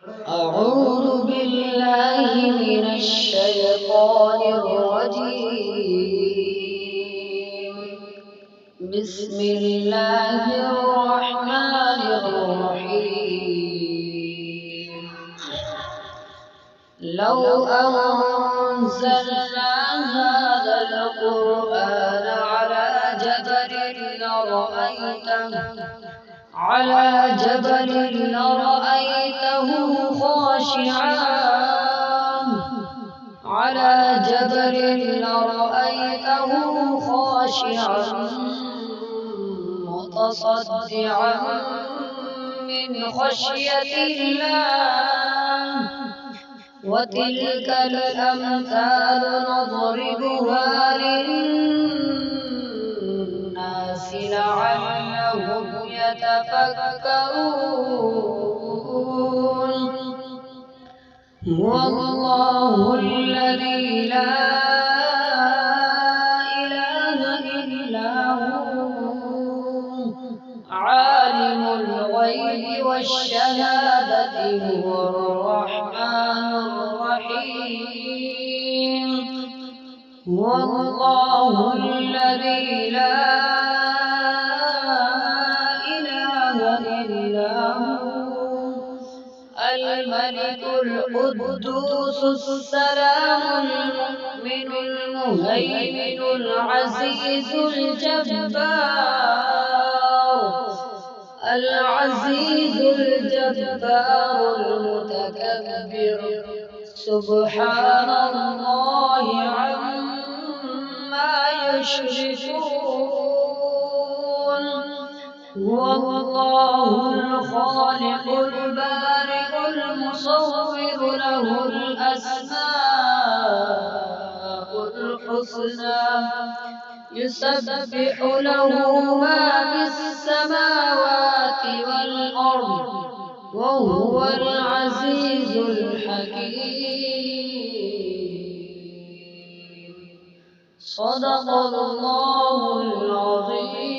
أعوذ بالله من الشيطان الرجيم. بسم الله الرحمن الرحيم. لو أنزلنا هذا القرآن على جبل لرأيته خاشعا متصدعا من خشية الله. وتلك الأمثال نضربها للناس لعلهم يتفكرون. هو الله الذي لا إله إلا هو عالم الغيب والشهادة هو الرحمن الرحيم. هو الله الذي لا إله إلا هو الملك القدوس السلام المؤمن المهيمن العزيز الجبار المتكبر. سبحان الله عما يشركون. هو الله الخالق البارئ المصور له الأسماء الحسنى يسبح له ما في السماوات والأرض وهو العزيز الحكيم. صدق الله العظيم.